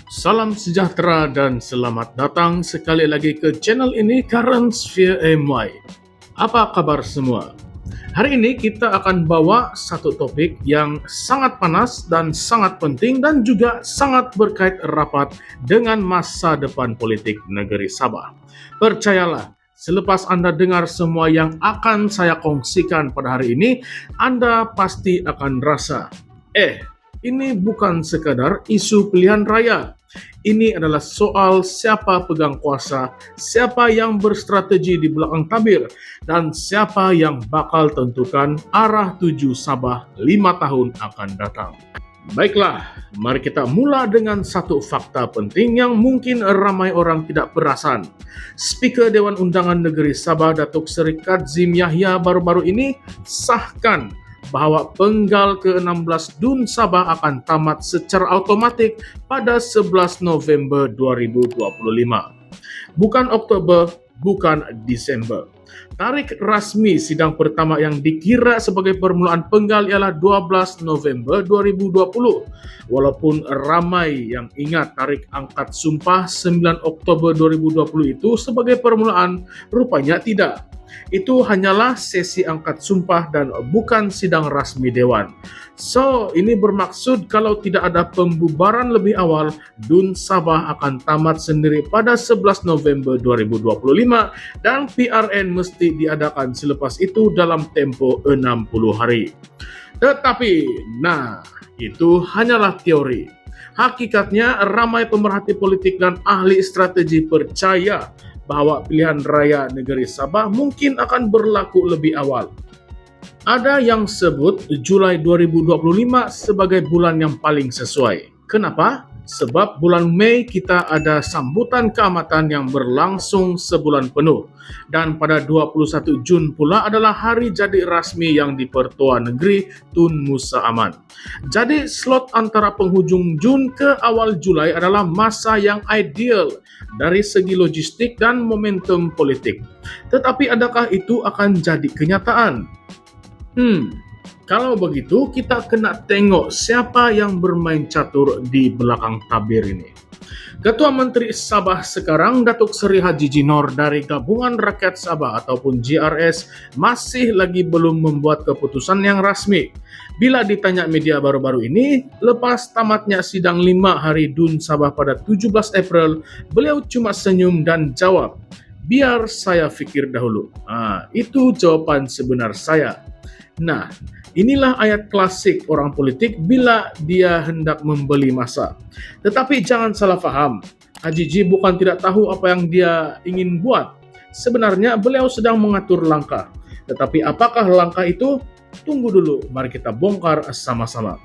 Salam sejahtera dan selamat datang sekali lagi ke channel ini Current Sphere MY. Apa kabar semua? Hari ini kita akan bawa satu topik yang sangat panas dan sangat penting dan juga sangat berkait rapat dengan masa depan politik negeri Sabah. Percayalah, selepas Anda dengar semua yang akan saya kongsikan pada hari ini, Anda pasti akan rasa, ini bukan sekadar isu pilihan raya. Ini adalah soal siapa pegang kuasa, siapa yang berstrategi di belakang tabir, dan siapa yang bakal tentukan arah tuju Sabah 5 tahun akan datang. Baiklah, mari kita mula dengan satu fakta penting yang mungkin ramai orang tidak perasan. Speaker Dewan Undangan Negeri Sabah Datuk Seri Kadzim Yahya baru-baru ini sahkan bahwa penggal ke-16 DUN Sabah akan tamat secara automatik pada 11 November 2025. Bukan Oktober, bukan Desember. Tarikh rasmi sidang pertama yang dikira sebagai permulaan penggal ialah 12 November 2020. Walaupun ramai yang ingat tarikh angkat sumpah 9 Oktober 2020 itu sebagai permulaan, rupanya tidak. Itu hanyalah sesi angkat sumpah dan bukan sidang rasmi Dewan. So, ini bermaksud kalau tidak ada pembubaran lebih awal, DUN Sabah akan tamat sendiri pada 11 November 2025 dan PRN mesti diadakan selepas itu dalam tempo 60 hari. Tetapi, itu hanyalah teori. Hakikatnya, ramai pemerhati politik dan ahli strategi percaya bahwa pilihan raya negeri Sabah mungkin akan berlaku lebih awal. Ada yang sebut Julai 2025 sebagai bulan yang paling sesuai. Kenapa? Sebab bulan Mei kita ada sambutan keamatan yang berlangsung sebulan penuh. Dan pada 21 Jun pula adalah hari jadi rasmi yang di-Pertua Negeri Tun Musa Aman. Jadi slot antara penghujung Jun ke awal Julai adalah masa yang ideal dari segi logistik dan momentum politik. Tetapi adakah itu akan jadi kenyataan? Kalau begitu, kita kena tengok siapa yang bermain catur di belakang tabir ini. Ketua Menteri Sabah sekarang, Datuk Seri Haji Jinor dari Gabungan Rakyat Sabah ataupun GRS masih lagi belum membuat keputusan yang rasmi. Bila ditanya media baru-baru ini, lepas tamatnya sidang 5 hari DUN Sabah pada 17 April, beliau cuma senyum dan jawab, "Biar saya fikir dahulu." Itu jawaban sebenar saya. Inilah ayat klasik orang politik bila dia hendak membeli masa. Tetapi jangan salah faham, Haji Ji bukan tidak tahu apa yang dia ingin buat. Sebenarnya beliau sedang mengatur langkah. Tetapi apakah langkah itu? Tunggu dulu, mari kita bongkar sama-sama.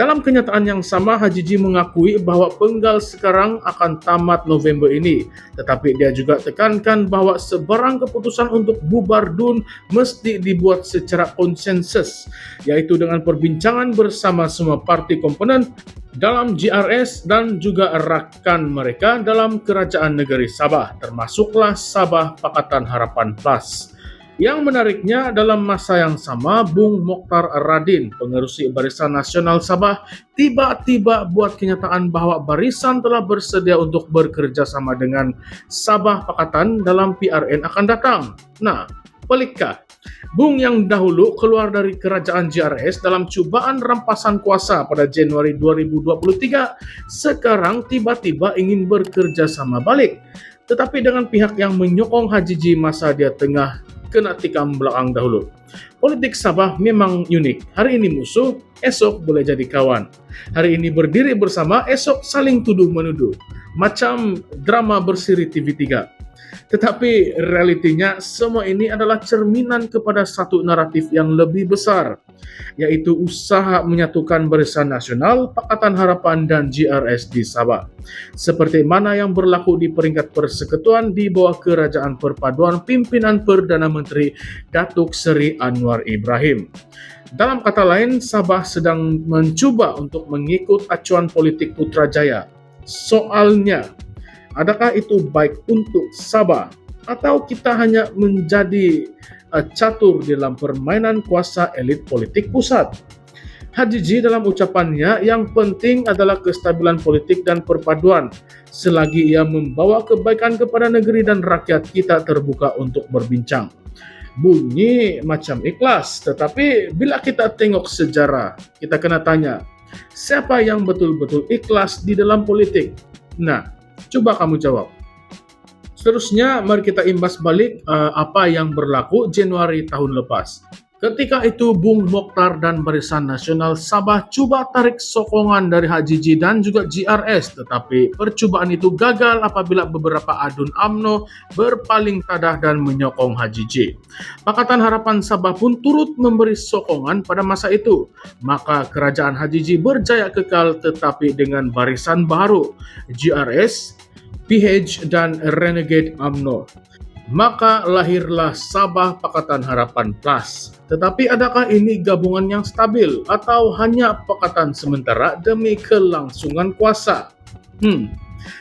Dalam kenyataan yang sama, Haji Ji mengakui bahwa penggal sekarang akan tamat November ini. Tetapi dia juga tekankan bahwa sebarang keputusan untuk bubar DUN mesti dibuat secara konsensus, yaitu dengan perbincangan bersama semua parti komponen dalam GRS dan juga rakan mereka dalam Kerajaan Negeri Sabah, termasuklah Sabah Pakatan Harapan Plus. Yang menariknya, dalam masa yang sama, Bung Mokhtar Radin, pengerusi Barisan Nasional Sabah, tiba-tiba buat kenyataan bahwa barisan telah bersedia untuk bekerja sama dengan Sabah Pakatan dalam PRN akan datang. Pelikkah? Bung yang dahulu keluar dari kerajaan GRS dalam cubaan rampasan kuasa pada Januari 2023, sekarang tiba-tiba ingin bekerja sama balik. Tetapi dengan pihak yang menyokong Haji Ji masa dia tengah kena tikam belakang dahulu. Politik Sabah memang unik. Hari ini musuh, esok boleh jadi kawan. Hari ini berdiri bersama, esok saling tuduh-menuduh. Macam drama bersiri TV3. Tetapi realitinya semua ini adalah cerminan kepada satu naratif yang lebih besar, yaitu usaha menyatukan Barisan Nasional, Pakatan Harapan dan GRS di Sabah. Seperti mana yang berlaku di peringkat persekutuan di bawah Kerajaan Perpaduan Pimpinan Perdana Menteri Datuk Seri Anwar Ibrahim. Dalam kata lain, Sabah sedang mencuba untuk mengikut acuan politik Putrajaya. Soalnya, adakah itu baik untuk Sabah atau kita hanya menjadi catur dalam permainan kuasa elit politik pusat? Hajiji dalam ucapannya, yang penting adalah kestabilan politik dan perpaduan. Selagi ia membawa kebaikan kepada negeri dan rakyat, kita terbuka untuk berbincang. Bunyi macam ikhlas, tetapi bila kita tengok sejarah, kita kena tanya, siapa yang betul-betul ikhlas di dalam politik? Nah, coba kamu jawab. Seterusnya, mari kita imbas balik apa yang berlaku Januari tahun lepas. Ketika itu, Bung Mokhtar dan Barisan Nasional Sabah cuba tarik sokongan dari Hajiji dan juga GRS, tetapi percobaan itu gagal apabila beberapa adun UMNO berpaling tadah dan menyokong Hajiji. Pakatan Harapan Sabah pun turut memberi sokongan pada masa itu. Maka kerajaan Hajiji berjaya kekal tetapi dengan barisan baru, GRS, PH, dan Renegade UMNO. Maka lahirlah Sabah Pakatan Harapan Plus. Tetapi adakah ini gabungan yang stabil atau hanya pakatan sementara demi kelangsungan kuasa?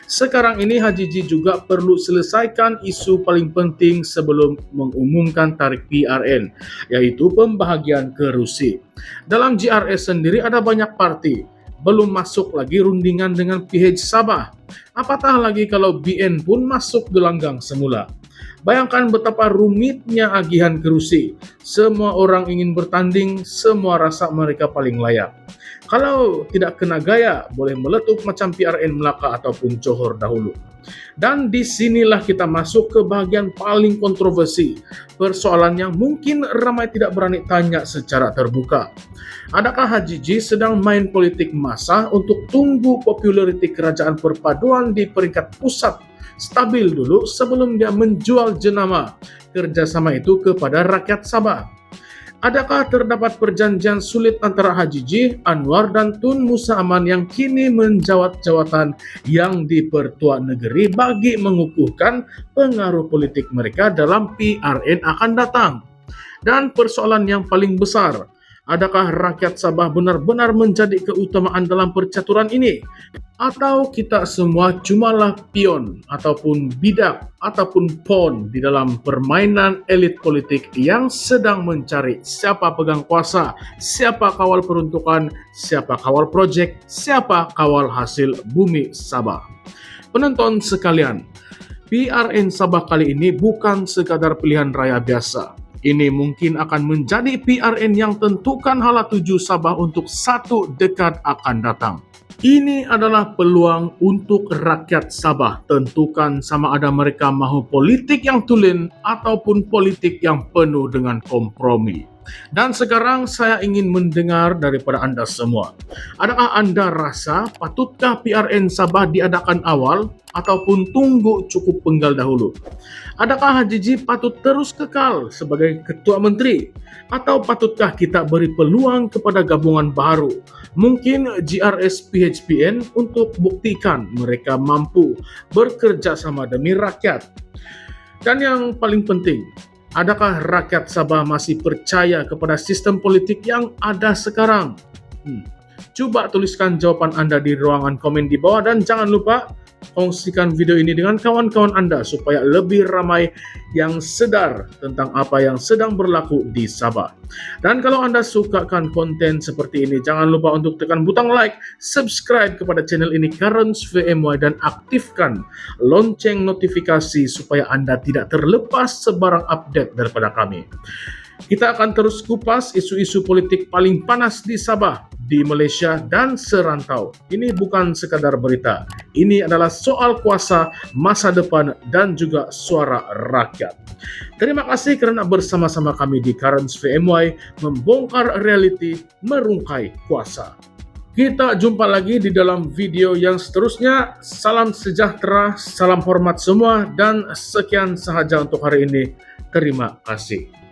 Sekarang ini Hajiji juga perlu selesaikan isu paling penting sebelum mengumumkan tarik PRN, yaitu pembahagian kerusi. Dalam GRS sendiri ada banyak parti, belum masuk lagi rundingan dengan PH Sabah. Apatah lagi kalau BN pun masuk gelanggang semula. Bayangkan betapa rumitnya agihan kerusi. Semua orang ingin bertanding, semua rasa mereka paling layak. Kalau tidak kena gaya, boleh meletup macam PRN Melaka ataupun Johor dahulu. Dan disinilah kita masuk ke bagian paling kontroversi, persoalan yang mungkin ramai tidak berani tanya secara terbuka. Adakah Hajiji sedang main politik massa untuk tunggu populariti kerajaan perpaduan di peringkat pusat stabil dulu sebelum dia menjual jenama kerjasama itu kepada rakyat Sabah? Adakah terdapat perjanjian sulit antara Hajiji, Anwar, dan Tun Musa Aman yang kini menjawat jawatan yang dipertua negeri bagi mengukuhkan pengaruh politik mereka dalam PRN akan datang? Dan persoalan yang paling besar, adakah rakyat Sabah benar-benar menjadi keutamaan dalam percaturan ini? Atau kita semua cumalah pion ataupun bidak ataupun pawn di dalam permainan elit politik yang sedang mencari siapa pegang kuasa, siapa kawal peruntukan, siapa kawal proyek, siapa kawal hasil bumi Sabah. Penonton sekalian, PRN Sabah kali ini bukan sekadar pilihan raya biasa. Ini mungkin akan menjadi PRN yang tentukan hala tuju Sabah untuk 1 dekad akan datang. Ini adalah peluang untuk rakyat Sabah. Tentukan sama ada mereka mahu politik yang tulen ataupun politik yang penuh dengan kompromi. Dan sekarang saya ingin mendengar daripada anda semua. Adakah anda rasa patutkah PRN Sabah diadakan awal ataupun tunggu cukup penggal dahulu? Adakah Hajiji patut terus kekal sebagai ketua menteri? Atau patutkah kita beri peluang kepada gabungan baru? Mungkin GRS PHPN untuk buktikan mereka mampu bekerja sama demi rakyat. Dan yang paling penting, adakah rakyat Sabah masih percaya kepada sistem politik yang ada sekarang? Coba tuliskan jawaban anda di ruangan komen di bawah dan jangan lupa kongsikan video ini dengan kawan-kawan anda supaya lebih ramai yang sadar tentang apa yang sedang berlaku di Sabah. Dan kalau anda sukakan konten seperti ini, jangan lupa untuk tekan butang like, subscribe kepada channel ini Currents VMY dan aktifkan lonceng notifikasi supaya anda tidak terlepas sebarang update daripada kami. Kita akan terus kupas isu-isu politik paling panas di Sabah, di Malaysia, dan serantau. Ini bukan sekadar berita. Ini adalah soal kuasa, masa depan, dan juga suara rakyat. Terima kasih kerana bersama-sama kami di Currents VMY, membongkar realiti, merungkai kuasa. Kita jumpa lagi di dalam video yang seterusnya. Salam sejahtera, salam hormat semua, dan sekian sahaja untuk hari ini. Terima kasih.